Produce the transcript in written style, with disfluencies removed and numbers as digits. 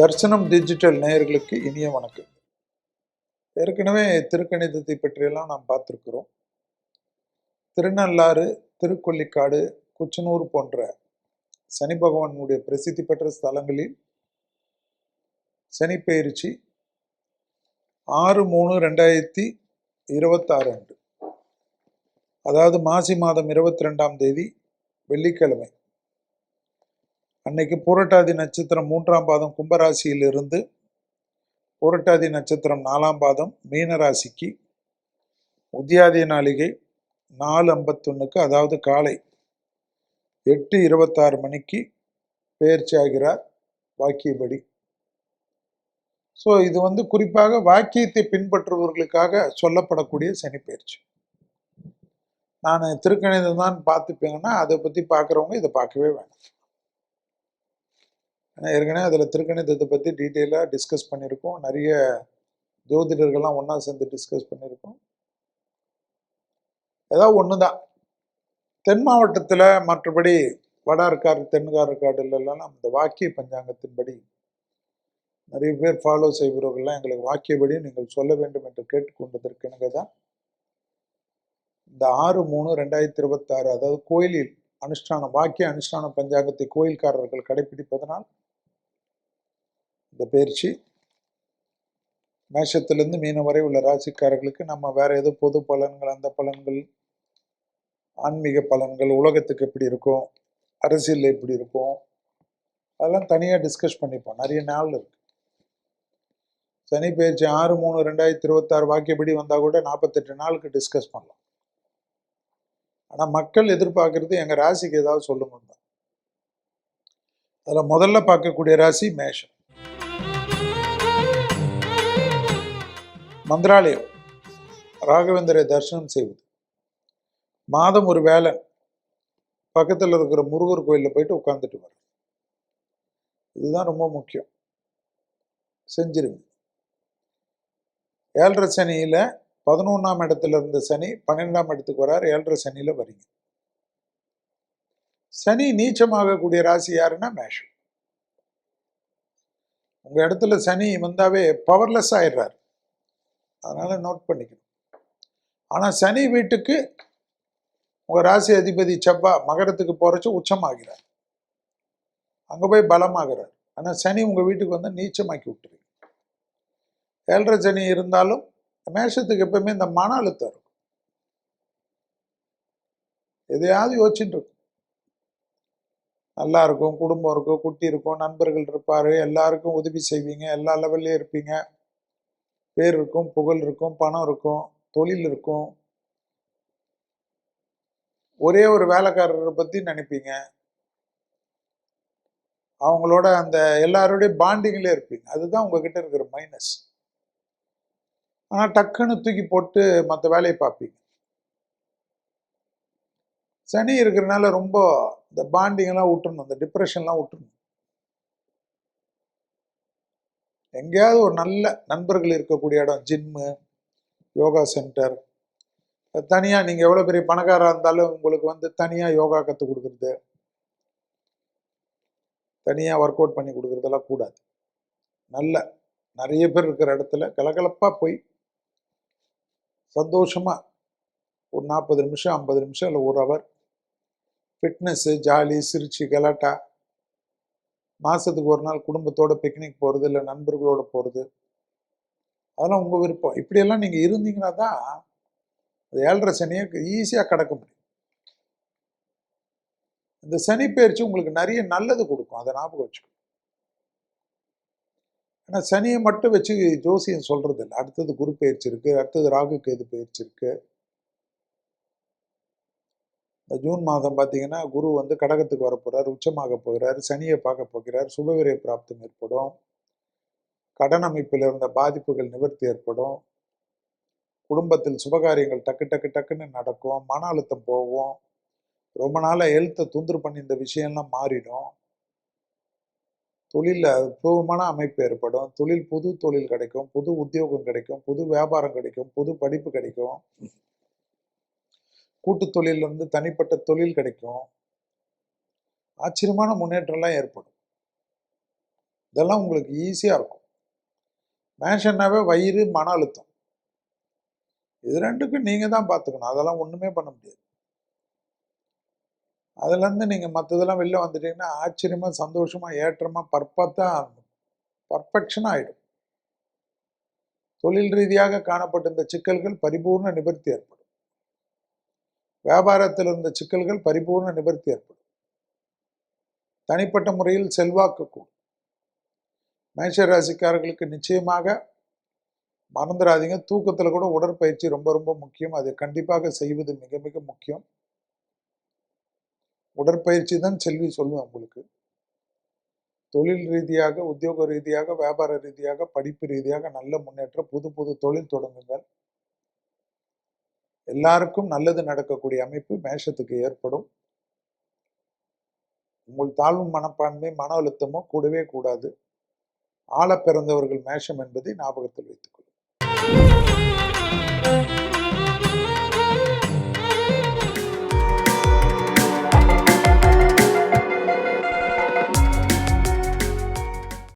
தர்சனம் digital நேயர்களுக்கு இனிய வணக்கம். ஏற்கனவே திருக்கணிதத்தை பற்றியெல்லாம் நாம் பார்த்திருக்கிறோம். திருநள்ளாறு, திருக்கொள்ளிக்காடு, குச்சனூர் போன்ற சனி பகவானுடைய பிரசித்தி பெற்ற ஸ்தலங்களில் சனி பெயர்ச்சி 6/3/2026 அன்று, அதாவது மாசி மாதம் 22ஆம் தேதி வெள்ளிக்கிழமை அன்னைக்கு பூரட்டாதி நட்சத்திரம் 3ஆம் பாதம் கும்பராசியில் இருந்து பூரட்டாதி நட்சத்திரம் 4ஆம் பாதம் மீன ராசிக்கு உத்தியாதி நாளிகை 4:51, அதாவது காலை 8:26 மணிக்கு பெயர்ச்சி ஆகிறார் வாக்கியப்படி. ஸோ இது குறிப்பாக வாக்கியத்தை பின்பற்றுபவர்களுக்காக சொல்லப்படக்கூடிய சனி பெயர்ச்சி. நான் திருக்கணிதம் தான் பார்த்துப்பேங்கன்னா அதை பற்றி பார்க்குறவங்க இதை பார்க்கவே வேணாம். ஏன்னா ஏற்கனவே அதில் திருக்கணிதத்தை பற்றி டீட்டெயிலாக டிஸ்கஸ் பண்ணியிருக்கோம். நிறைய ஜோதிடர்கள்லாம் ஒன்றா சேர்ந்து டிஸ்கஸ் பண்ணியிருக்கோம். ஏதாவது ஒன்று தான் தென் மாவட்டத்தில், மற்றபடி வடார்காடு தென்கார்காடுலாம் இந்த வாக்கிய பஞ்சாங்கத்தின்படி நிறைய பேர் ஃபாலோ செய்பவர்கள்லாம் எங்களுக்கு வாக்கியபடி நீங்கள் சொல்ல வேண்டும் என்று கேட்டுக்கொண்டதற்கு தான் இந்த 6/3/2026, அதாவது கோயிலில் அனுஷ்டானம், வாக்கிய அனுஷ்டான பஞ்சாங்கத்தை கோயில்காரர்கள் கடைபிடிப்பதனால் இந்த பயிற்சி மேஷத்திலிருந்து மீனம் வரை உள்ள ராசிக்காரர்களுக்கு நம்ம வேற ஏதோ பொது பலன்கள், அந்த பலன்கள், ஆன்மீக பலன்கள், உலகத்துக்கு எப்படி இருக்கும், அரசியல் எப்படி இருக்கும், அதெல்லாம் தனியாக டிஸ்கஸ் பண்ணிப்போம். நிறைய நாள் இருக்கு. சனி பயிற்சி 6/3/2026 வாக்கியப்படி வந்தால் கூட 48 நாளுக்கு டிஸ்கஸ் பண்ணலாம். ஆனால் மக்கள் எதிர்பார்க்கறது எங்கள் ராசிக்கு ஏதாவது சொல்லுங்க தான். அதில் முதல்ல பார்க்கக்கூடிய ராசி மேஷம். மந்திராலயம் ராகவேந்தரை தரிசனம் செய்வது, மாதம் ஒரு வேலை பக்கத்தில் இருக்கிற முருகர் கோயிலில் போயிட்டு உட்காந்துட்டு வர, இதுதான் ரொம்ப முக்கியம். செஞ்சிருங்க. 7.5 சனியில் 11ஆம் இடத்துல இருந்த சனி 12ஆம் இடத்துக்கு வரார். 7.5 சனியில் வரீங்க. சனி நீச்சமாகக்கூடிய ராசி யாருன்னா மேஷம். உங்க இடத்துல சனி வந்தாவே பவர்லெஸ் ஆயிடுறாரு. அதனால நோட் பண்ணிக்கணும். ஆனால் சனி வீட்டுக்கு உங்க ராசி அதிபதி செவ்வாய் மகரத்துக்கு போறச்சு உச்சமாகிறார், அங்க போய் பலமாகிறார். ஆனால் சனி உங்க வீட்டுக்கு வந்து நீச்சமாக்கி விட்டுருங்க. 7.5 சனி இருந்தாலும் மேஷத்துக்கு எப்பவுமே இந்த மன அழுத்தம் இருக்கும். எதையாவது யோசிச்சுட்டு இருக்கும். நல்லா இருக்கும், குடும்பம் இருக்கும், குட்டி இருக்கும், நண்பர்கள் இருப்பாரு, எல்லாருக்கும் உதவி செய்வீங்க, எல்லா லெவல்லையும் இருப்பீங்க, பேர் இருக்கும், புகழ் இருக்கும், பணம் இருக்கும், தொழில் இருக்கும். ஒரே ஒரு வேலைக்காரரை பத்தி நினைப்பீங்க, அவங்களோட அந்த எல்லாருடைய பாண்டிங்லேயே இருப்பீங்க. அதுதான் உங்ககிட்ட இருக்கிற மைனஸ். ஆனால் டக்குன்னு தூக்கி போட்டு மற்ற வேலையை பார்ப்பீங்க. சனி இருக்கிறனால ரொம்ப இந்த பாண்டிங்கெல்லாம் விட்டுறணும், இந்த டிப்ரெஷன்லாம் விட்டுறணும். எங்கேயாவது ஒரு நல்ல நண்பர்கள் இருக்கக்கூடிய இடம், ஜிம்மு, யோகா சென்டர், தனியாக நீங்கள் எவ்வளோ பெரிய பணக்காராக இருந்தாலும் உங்களுக்கு தனியாக யோகா கற்றுக் கொடுக்குறது, தனியாக ஒர்க் அவுட் பண்ணி கொடுக்குறதெல்லாம் கூடாது. நிறைய பேர் இருக்கிற இடத்துல கலகலப்பாக போய் சந்தோஷமாக ஒரு 40 நிமிஷம் 50 நிமிஷம் இல்லை 1 ஹவர் ஃபிட்னஸ்ஸு, ஜாலி, சிரிச்சு, கலாட்டா, மாதத்துக்கு ஒரு நாள் குடும்பத்தோட பிக்னிக் போகிறது, இல்லை நண்பர்களோட போகிறது, அதெல்லாம் உங்கள் விருப்பம். இப்படியெல்லாம் நீங்கள் இருந்தீங்கன்னா தான் அது 7.5 சனியை ஈஸியாக கடக்க முடியும். இந்த சனி பயிற்சி உங்களுக்கு நிறைய நல்லது கொடுக்கும், அதை ஞாபகம் வச்சுக்கணும். ஏன்னா சனியை மட்டும் வச்சு ஜோசியம் சொல்றது இல்லை. அடுத்தது குரு பயிற்சி இருக்கு, அடுத்தது ராகு கேது பயிற்சி இருக்கு. இந்த ஜூன் மாதம் பார்த்தீங்கன்னா குரு கடகத்துக்கு வரப்போறார், உச்சமாக போகிறார், சனியை பார்க்க போகிறார், சுபவிரை பிராப்தம் ஏற்படும், கடன் அமைப்பில் இருந்த பாதிப்புகள் நிவர்த்தி ஏற்படும், குடும்பத்தில் சுபகாரியங்கள் டக்கு டக்கு டக்குன்னு நடக்கும், மன அழுத்தம் போகும், ரொம்ப நாளாக ஹெல்த்தை தொந்தரவு பண்ணி இந்த விஷயம்லாம் மாறிடும், தொழிலில் அற்புதமான அமைப்பு ஏற்படும், புது தொழில் கிடைக்கும், புது உத்தியோகம் கிடைக்கும், புது வியாபாரம் கிடைக்கும், புது படிப்பு கிடைக்கும், கூட்டு தொழிலிருந்து தனிப்பட்ட தொழில் கிடைக்கும், ஆச்சரியமான முன்னேற்றம்லாம் ஏற்படும். இதெல்லாம் உங்களுக்கு ஈஸியாக இருக்கும். மேஷன்னாவே வயிறு, மன அழுத்தம். இது 2க்கும் நீங்க தான் பார்த்துக்கணும். அதெல்லாம் ஒண்ணுமே பண்ண முடியாது. அதுலேருந்து நீங்க மத்ததெல்லாம் வெளில வந்துட்டீங்கன்னா, ஆச்சரியமா, சந்தோஷமா, ஏற்றமா, பர்ஃபெக்ஷனா ஆயிடும். தொழில் ரீதியாக காணப்பட்ட இந்த சிக்கல்கள் பரிபூர்ண நிவர்த்தி ஏற்படும். வியாபாரத்தில் இருந்த சிக்கல்கள் பரிபூர்ண நிவர்த்தி ஏற்படும். தனிப்பட்ட முறையில் செல்வாக்கு கூடும். மேஷ ராசிக்காரர்களுக்கு நிச்சயமாக மறந்துடாதீங்க, தூக்கத்துல கூட உடற்பயிற்சி ரொம்ப ரொம்ப முக்கியம். அதை கண்டிப்பாக செய்வது மிக மிக முக்கியம். உடற்பயிற்சி தான் செல்வி சொல்லுவேன் உங்களுக்கு. தொழில் ரீதியாக, உத்தியோக ரீதியாக, வியாபார ரீதியாக, படிப்பு ரீதியாக நல்ல முன்னேற்றம். புது புது தொழில் தொடங்குங்கள். எல்லாருக்கும் நல்லது நடக்கக்கூடிய அமைப்பு மேஷத்துக்கு ஏற்படும். உங்கள் தாழ்வு மனப்பான்மை, மன அழுத்தமோ கூடவே கூடாது. ஆளப் பிறந்தவர்கள் மேஷம் என்பதை ஞாபகத்தில் வைத்துக் கொள்ளுங்கள்.